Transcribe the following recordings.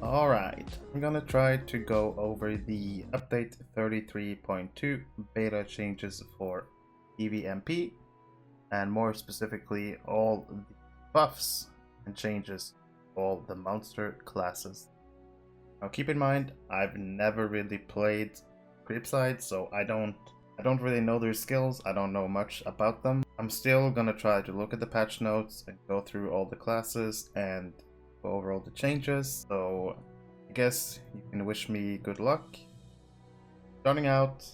Alright, I'm gonna try to go over the update 33.2 beta changes for PvMP, and more specifically all the buffs and changes to all the monster classes. Now keep in mind, I've never really played Creepside, so I don't really know their skills, I don't know much about them. I'm still gonna try to look at the patch notes and go through all the classes and go over all the changes, so I guess you can wish me good luck. Starting out,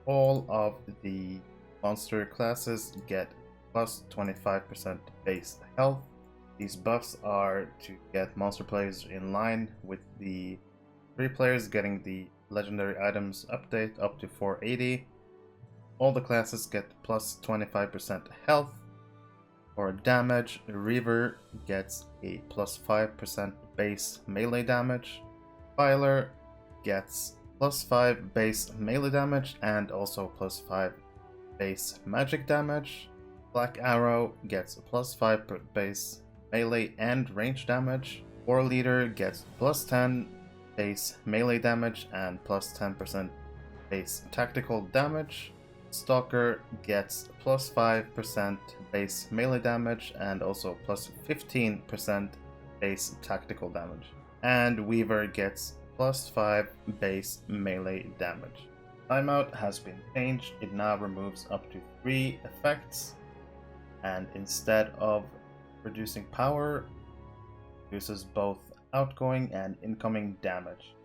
all of the monster classes get plus 25% base health. These buffs are to get monster players in line with the 3 players getting the legendary items update up to 480. All the classes get plus 25% health. For damage, Reaver gets a plus 5% base melee damage. Defiler gets plus 5 base melee damage and also plus 5 base magic damage. Blackarrow gets plus 5 base melee and range damage. Warleader gets plus 10 base melee damage and plus 10% base tactical damage. Stalker gets plus 5% base melee damage and also plus 15% base tactical damage. And Weaver gets plus 5 base melee damage. Timeout has been changed. It now removes up to 3 effects, and instead of reducing power, reduces both outgoing and incoming damage.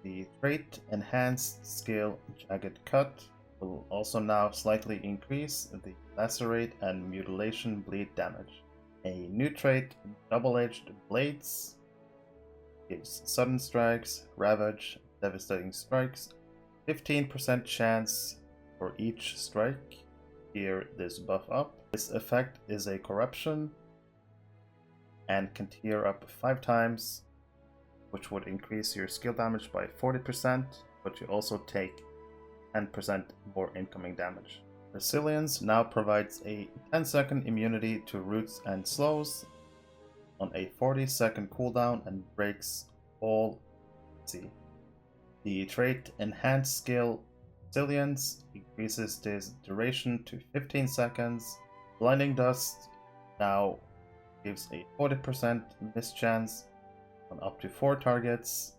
The trait Enhanced Skill Jagged Cut will also now slightly increase the lacerate and mutilation bleed damage. A new trait, Double-Edged Blades, gives sudden strikes, ravage, devastating strikes, 15% chance for each strike. Tear this buff up. This effect is a corruption and can tear up 5 times, which would increase your skill damage by 40%, but you also take 10% more incoming damage. Resilience now provides a 10-second immunity to roots and slows on a 40-second cooldown and breaks all AC. The trait Enhanced Skill Resilience increases this duration to 15 seconds. Blinding Dust now gives a 40% miss chance on up to 4 targets,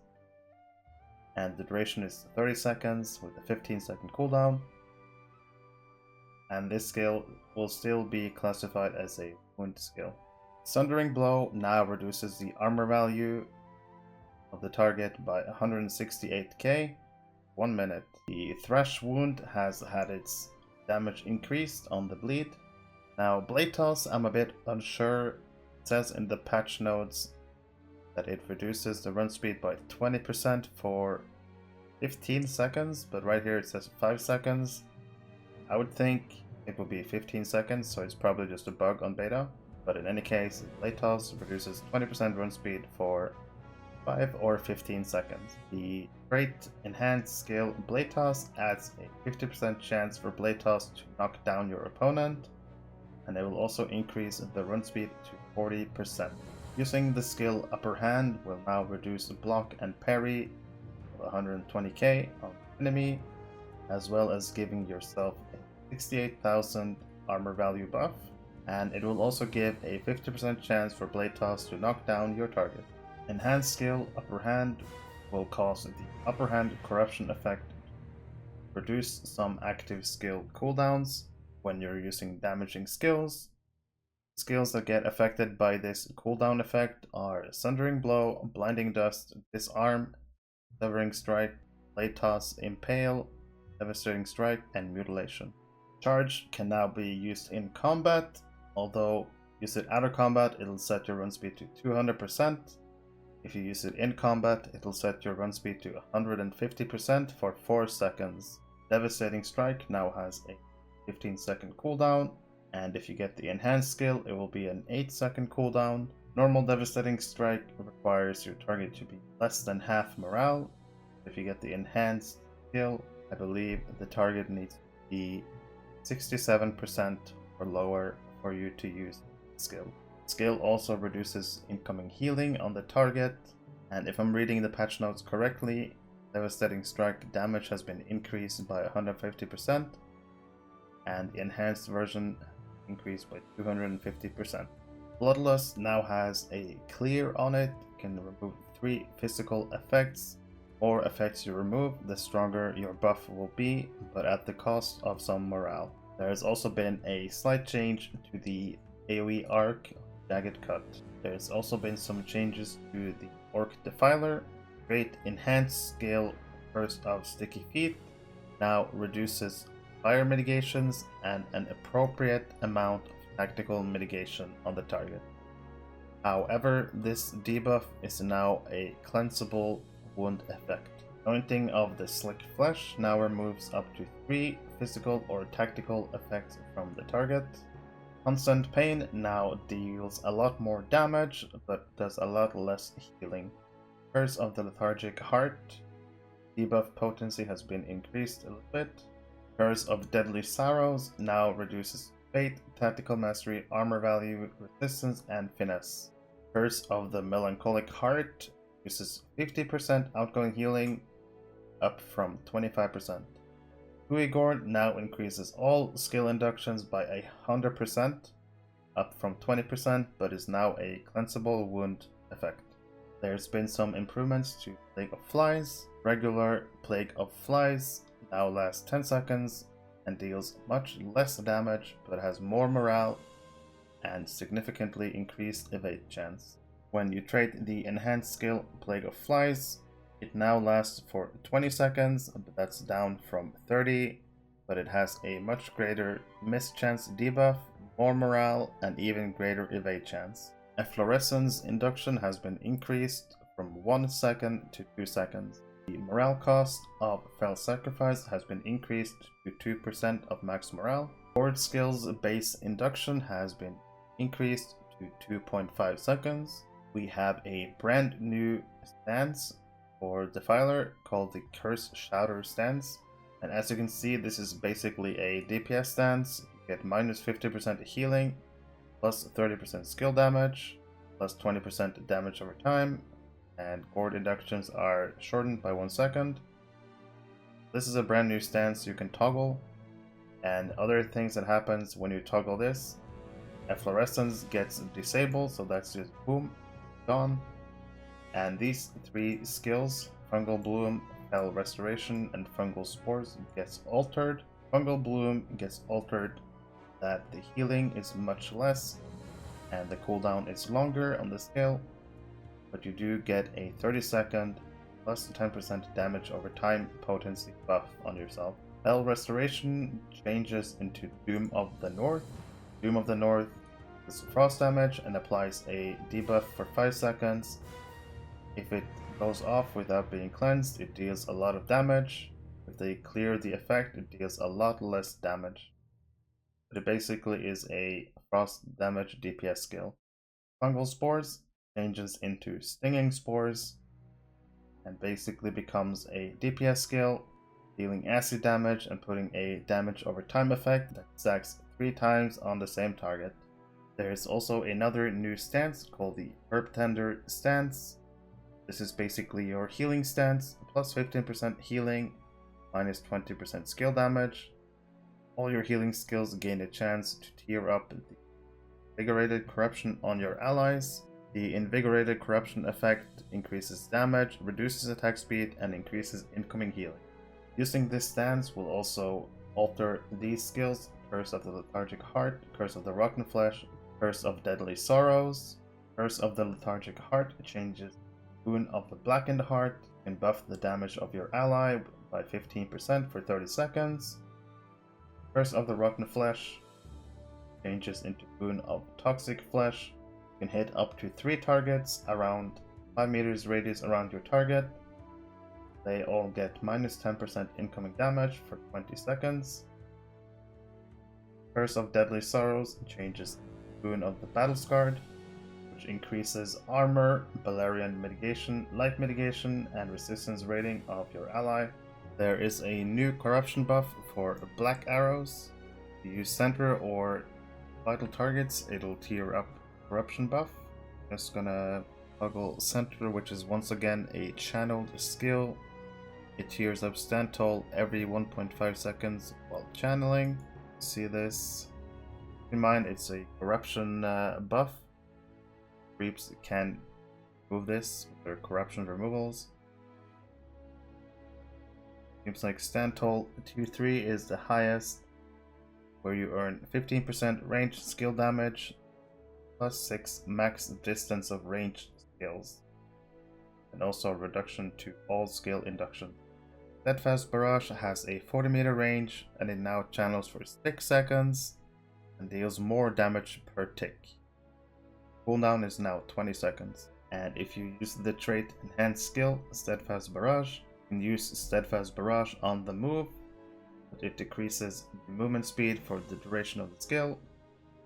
and the duration is 30 seconds with a 15-second cooldown. And this skill will still be classified as a wound skill. Sundering Blow now reduces the armor value of the target by 168k, 1 minute. The Thresh Wound has had its damage increased on the bleed. Now Blade Toss, I'm a bit unsure. It says in the patch notes that it reduces the run speed by 20% for 15 seconds, but right here it says 5 seconds. I would think it will be 15 seconds, so it's probably just a bug on beta. But in any case, Blade Toss reduces 20% run speed for 5 or 15 seconds. The trait Enhanced Skill Blade Toss adds a 50% chance for Blade Toss to knock down your opponent, and it will also increase the run speed to 40%. Using the skill Upper Hand will now reduce block and parry of 120k on the enemy, as well as giving yourself a 68,000 armor value buff, and it will also give a 50% chance for Blade Toss to knock down your target. Enhanced Skill Upper Hand will cause the Upper Hand Corruption effect to reduce some active skill cooldowns when you're using damaging skills. Skills that get affected by this cooldown effect are Sundering Blow, Blinding Dust, Disarm, Severing Strike, Blade Toss, Impale, Devastating Strike, and Mutilation. Charge can now be used in combat, although use it out of combat it'll set your run speed to 200%. If you use it in combat, it'll set your run speed to 150% for 4 seconds. Devastating Strike now has a 15-second cooldown, and if you get the Enhanced Skill, it will be an 8-second cooldown. Normal Devastating Strike requires your target to be less than half morale. If you get the Enhanced Skill, I believe the target needs to be 67% or lower for you to use the skill. Skill also reduces incoming healing on the target, And if I'm reading the patch notes correctly, Devastating Strike damage has been increased by 150%, and the enhanced version increased by 250%. Bloodlust now has a clear on it. You can remove 3 physical effects. More effects you remove, the stronger your buff will be, but at the cost of some morale. There has also been a slight change to the AoE arc Jagged Cut. There's also been some changes to the Orc Defiler. Great enhanced scale Burst of Sticky Feet now reduces fire mitigations and an appropriate amount of tactical mitigation on the target. However, this debuff is now a cleansable wound effect. Anointing of the Slick Flesh now removes up to 3 physical or tactical effects from the target. Constant Pain now deals a lot more damage, but does a lot less healing. Curse of the Lethargic Heart debuff potency has been increased a little bit. Curse of Deadly Sorrows now reduces Fate, Tactical Mastery, Armor Value, Resistance, and Finesse. Curse of the Melancholic Heart reduces 50% outgoing healing, up from 25%. Huigorn now increases all skill inductions by 100%, up from 20%, but is now a cleansable wound effect. There's been some improvements to Plague of Flies. Regular Plague of Flies now lasts 10 seconds and deals much less damage, but has more morale and significantly increased evade chance. When you trade the enhanced skill Plague of Flies, it now lasts for 20 seconds, but that's down from 30, but it has a much greater miss chance debuff, more morale, and even greater evade chance. Efflorescence induction has been increased from 1 second to 2 seconds. The morale cost of Fell Sacrifice has been increased to 2% of max morale. Board skills base induction has been increased to 2.5 seconds. We have a brand new stance for Defiler called the Curse Shouter stance. And as you can see, this is basically a DPS stance. You get minus 50% healing, plus 30% skill damage, plus 20% damage over time, and board inductions are shortened by 1 second. This is a brand new stance you can toggle, and other things that happens when you toggle this: Efflorescence gets disabled, so that's just boom, gone. And these 3 skills, Fungal Bloom, Hell Restoration, and Fungal Spores, gets altered. Fungal Bloom gets altered that the healing is much less and the cooldown is longer on the skill, but you do get a 30-second plus 10% damage over time potency buff on yourself. Hell Restoration changes into Doom of the North. Doom of the North is frost damage and applies a debuff for 5 seconds. If it goes off without being cleansed, it deals a lot of damage. If they clear the effect, it deals a lot less damage. But it basically is a frost damage DPS skill. Fungal Spores changes into Stinging Spores and basically becomes a DPS skill, dealing acid damage and putting a damage over time effect that stacks 3 times on the same target. There is also another new stance called the Herb Tender stance. This is basically your healing stance, plus 15% healing, minus 20% skill damage. All your healing skills gain a chance to tier up the Invigorated Corruption on your allies. The Invigorated Corruption effect increases damage, reduces attack speed, and increases incoming healing. Using this stance will also alter these skills: Curse of the Lethargic Heart, Curse of the Rotten Flesh, Curse of Deadly Sorrows. Curse of the Lethargic Heart changes Boon of the Blackened Heart, and buff the damage of your ally by 15% for 30 seconds. Curse of the Rotten Flesh changes into Boon of Toxic Flesh. You can hit up to 3 targets around 5 meters radius around your target. They all get minus 10% incoming damage for 20 seconds. Curse of Deadly Sorrows changes Boon of the Battle Scarred, which increases armor, Balerian mitigation, light mitigation, and resistance rating of your ally. There is a new corruption buff for Blackarrows. If you use center or vital targets, it'll tier up corruption buff. Just gonna Toggle Center, which is once again a channeled skill. It tears up stand tall every 1.5 seconds while channeling. See this? Keep in mind, it's a corruption buff. Creeps can move this with their corruption removals. Seems like stand tall 2-3 is the highest, where you earn 15% range skill damage, plus 6 max distance of ranged skills, and also a reduction to all skill induction. Steadfast Barrage has a 40-meter range, and it now channels for 6 seconds and deals more damage per tick. Cooldown is now 20 seconds, and if you use the trait Enhanced Skill Steadfast Barrage, you can use Steadfast Barrage on the move, but it decreases the movement speed for the duration of the skill.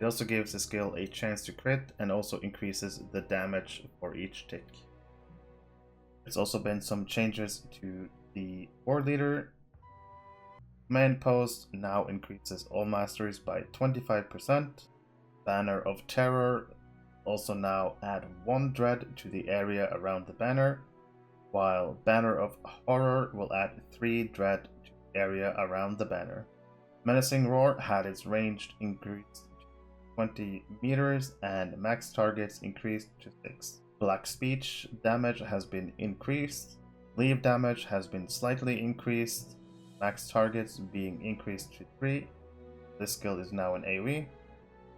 It also gives the skill a chance to crit and also increases the damage for each tick. There's also been some changes to the Warleader. Command Post now increases all masteries by 25%. Banner of Terror also now add 1 dread to the area around the banner, while Banner of Horror will add 3 dread to the area around the banner. Menacing Roar had its range increased to 20 meters and max targets increased to 6. Black Speech damage has been increased. Leave damage has been slightly increased, max targets being increased to 3. This skill is now an AoE.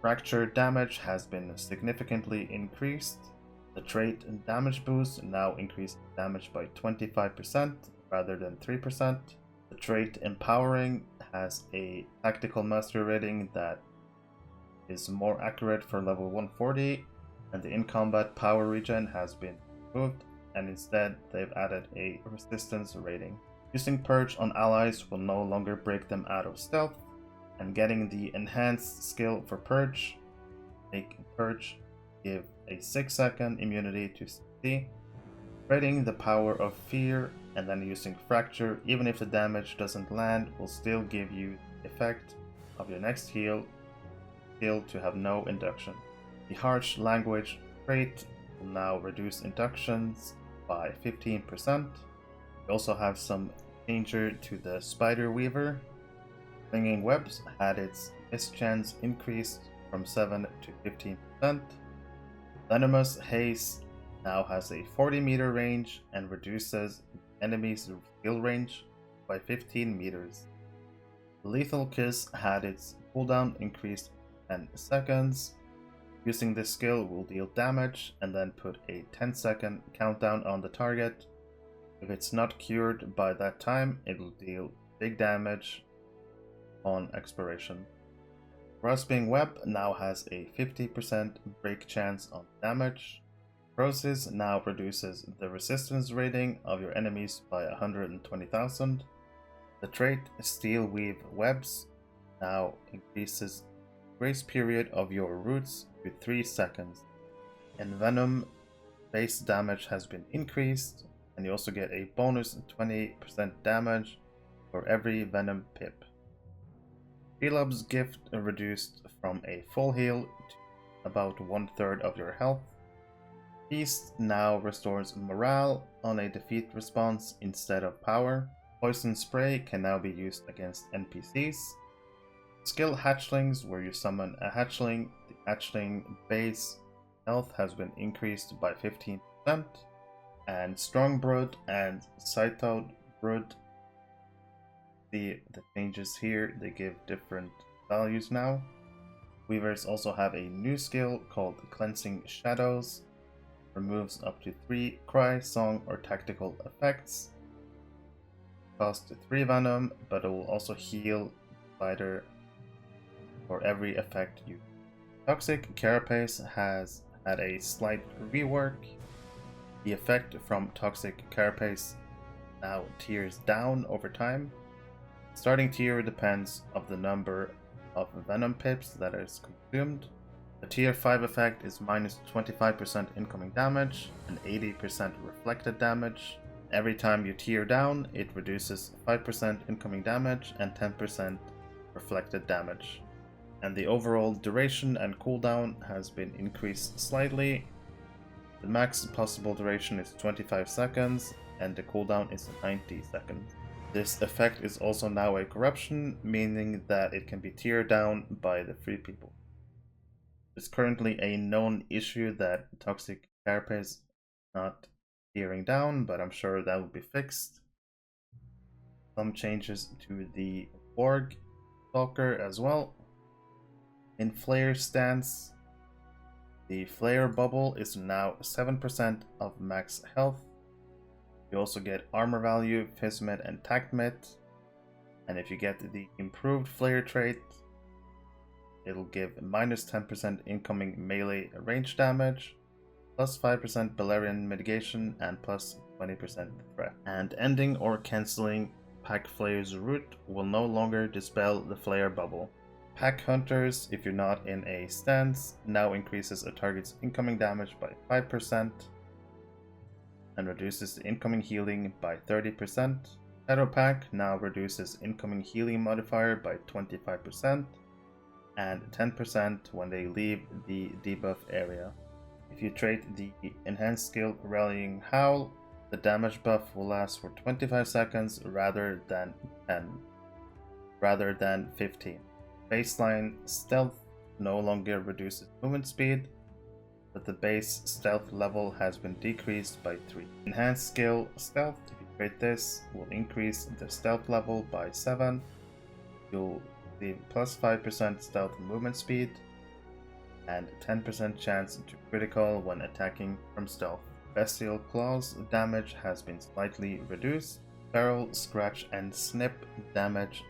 Fracture damage has been significantly increased. The trait Damage Boost now increased damage by 25% rather than 3%. The trait Empowering has a tactical mastery rating that is more accurate for level 140, and the in-combat power regen has been removed, and instead they've added a resistance rating. Using Purge on allies will no longer break them out of stealth, and getting the enhanced skill for Purge make Purge give a 6-second immunity to CC, spreading the power of fear, and then using Fracture, even if the damage doesn't land, will still give you the effect of your next heal to have no induction. The Harsh Language trait will now reduce inductions by 15%. We also have some danger to the Spider Weaver. Clinging Webs had its mischance increased from 7 to 15%. Venomous Haze now has a 40-meter range and reduces enemies' skill range by 15 meters. Lethal Kiss had its cooldown increased 10 seconds. Using this skill will deal damage and then put a 10-second countdown on the target. If it's not cured by that time, it will deal big damage on expiration. Grasping Web now has a 50% break chance on damage. Process now reduces the resistance rating of your enemies by 120,000. The trait Steel Weave Webs now increases grace period of your roots to 3 seconds. Envenom base damage has been increased, and you also get a bonus 20% damage for every Venom pip. Shelob's Gift reduced from a full heal to about 1/3 of your health. Feast now restores morale on a defeat response instead of power. Poison Spray can now be used against NPCs. Skill Hatchlings, where you summon a hatchling, the hatchling base health has been increased by 15%. And Strong Brood and Cytoad Brood, the changes here, they give different values now. Weavers also have a new skill called Cleansing Shadows. Removes up to 3 cry, song, or tactical effects. Cost 3 venom, but it will also heal fighter for every effect you. Toxic Carapace has had a slight rework. The effect from Toxic Carapace now tiers down over time. Starting tier depends on the number of venom pips that is consumed. The tier 5 effect is minus 25% incoming damage and 80% reflected damage. Every time you tier down, it reduces 5% incoming damage and 10% reflected damage. And the overall duration and cooldown has been increased slightly. The max possible duration is 25 seconds and the cooldown is 90 seconds. This effect is also now a corruption, meaning that it can be tiered down by the free people. It's currently a known issue that toxic carapace not tearing down, but I'm sure that will be fixed. Some changes to the org Stalker as well. In flare stance, the flare bubble is now 7% of max health. You also get armor value, Physmid, and Tactmid. And if you get the improved flare trait, it'll give minus 10% incoming melee range damage, plus 5% Balerian mitigation, and plus 20% threat. And ending or cancelling Pack Flare's root will no longer dispel the flare bubble. Pack Hunters, if you're not in a stance, now increases a target's incoming damage by 5% and reduces the incoming healing by 30%. Shadow Pack now reduces incoming healing modifier by 25% and 10% when they leave the debuff area. If you trait the enhanced skill Rallying Howl, the damage buff will last for 25 seconds rather than 15. Baseline Stealth no longer reduces movement speed, but the base stealth level has been decreased by 3. Enhanced skill Stealth, if you trait this, will increase the stealth level by 7. You'll leave plus 5% stealth movement speed and 10% chance to critical when attacking from stealth. Bestial Claws damage has been slightly reduced. Feral Scratch and Snip damage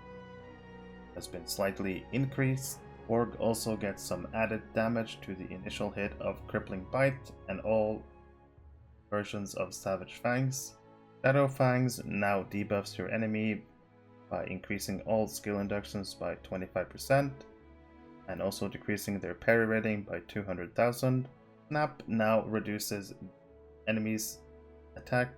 has been slightly increased. Org also gets some added damage to the initial hit of Crippling Bite and all versions of Savage Fangs. Shadow Fangs now debuffs your enemy by increasing all skill inductions by 25% and also decreasing their parry rating by 200,000. Snap now reduces enemies' attack.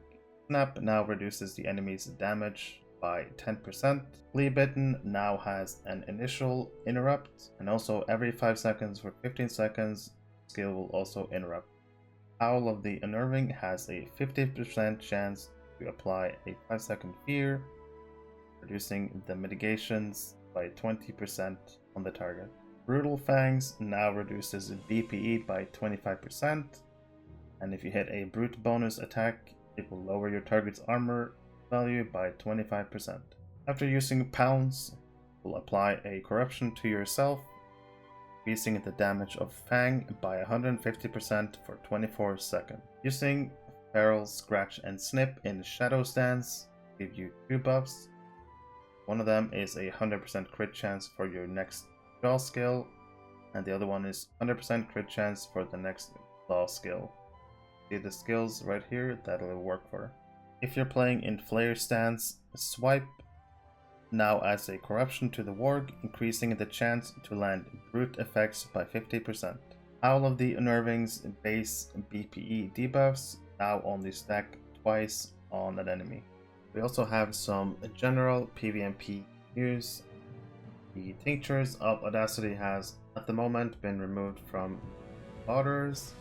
Snap now reduces the enemy's damage by 10%. Flea Bitten now has an initial interrupt, and also every 5 seconds for 15 seconds, skill will also interrupt. Howl of the Unnerving has a 50% chance to apply a 5-second fear, reducing the mitigations by 20% on the target. Brutal Fangs now reduces BPE by 25%, and if you hit a brute bonus attack, it will lower your target's armor value by 25%. After using Pounce, will apply a corruption to yourself, increasing the damage of Fang by 150% for 24 seconds. Using Feral Scratch and Snip in Shadow Stance give you 2 buffs. One of them is a 100% crit chance for your next Jaw skill, and the other one is 100% crit chance for the next Claw skill. See the skills right here that it'll work for. If you're playing in Flare Stance, Swipe now adds a corruption to the warg, increasing the chance to land brute effects by 50%. Howl of the Unnerving's base BPE debuffs now only stack twice on an enemy. We also have some general PvMP news. The Tinctures of Audacity has at the moment been removed from orders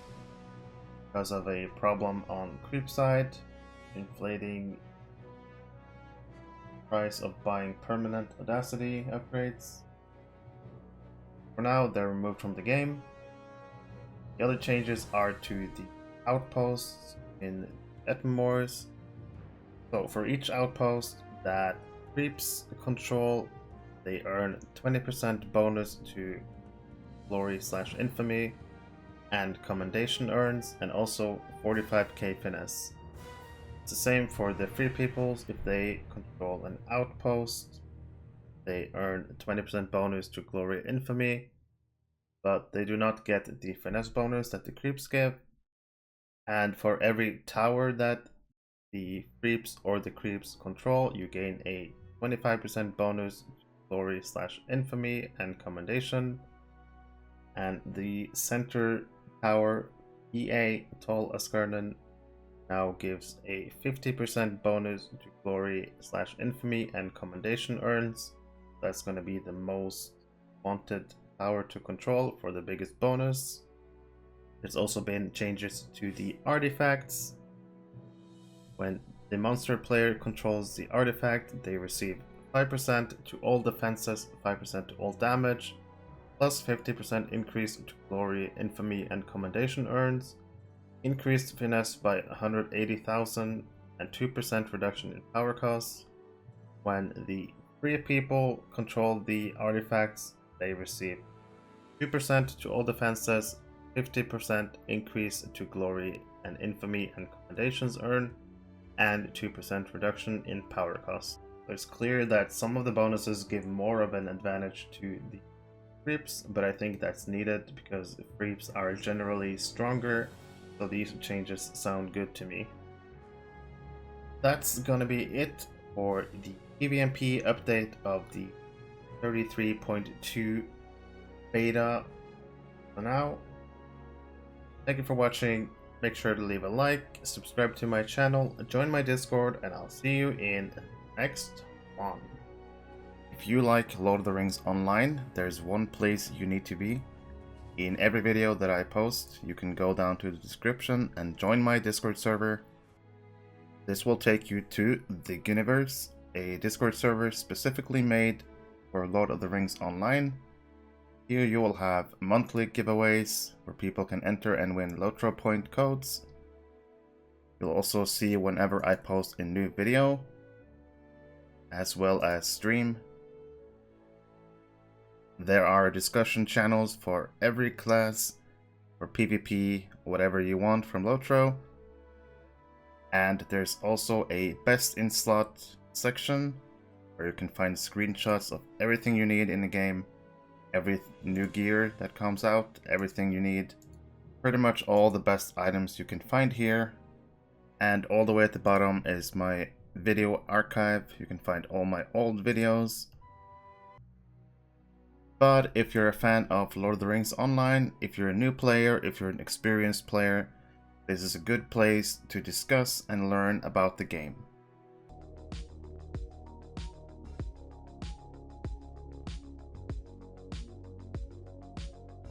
because of a problem on creep side, inflating price of buying permanent Audacity upgrades. For now, they're removed from the game. The other changes are to the outposts in Etmores. So for each outpost that creeps control, they earn 20% bonus to glory/infamy and commendation earns, and also 45k finesse. It's the same for the free peoples. If they control an outpost, they earn 20% bonus to glory infamy, but they do not get the finesse bonus that the creeps give. And for every tower that the creeps or the creeps control, you gain a 25% bonus to glory/infamy and commendation. And the center tower EA Tol Askernan now gives a 50% bonus to glory/infamy and commendation earns. That's going to be the most wanted tower to control for the biggest bonus. There's also been changes to the artifacts. When the monster player controls the artifact, they receive 5% to all defenses, 5% to all damage, plus 50% increase to glory, infamy, and commendation earns, increased finesse by 180,000, and 2% reduction in power costs. When the 3 people control the artifacts, they receive 2% to all defenses, 50% increase to glory and infamy and commendations earned, and 2% reduction in power cost. It's clear that some of the bonuses give more of an advantage to the creeps, but I think that's needed because creeps are generally stronger, so these changes sound good to me. That's gonna be it for the PvMP update of the 33.2 beta for now. Thank you for watching. Make sure to leave a like, subscribe to my channel, join my Discord, and I'll see you in the next one. If you like Lord of the Rings Online, there's one place you need to be. In every video that I post, you can go down to the description and join my Discord server. This will take you to the Ghynverse, a Discord server specifically made for Lord of the Rings Online. Here you will have monthly giveaways where people can enter and win LOTRO point codes. You'll also see whenever I post a new video, as well as stream. There are discussion channels for every class, for PvP, whatever you want from LOTRO. And there's also a best in slot section where you can find screenshots of everything you need in the game, every new gear that comes out, everything you need, pretty much all the best items you can find here. And all the way at the bottom is my video archive. You can find all my old videos. But if you're a fan of Lord of the Rings Online, if you're a new player, if you're an experienced player, this is a good place to discuss and learn about the game.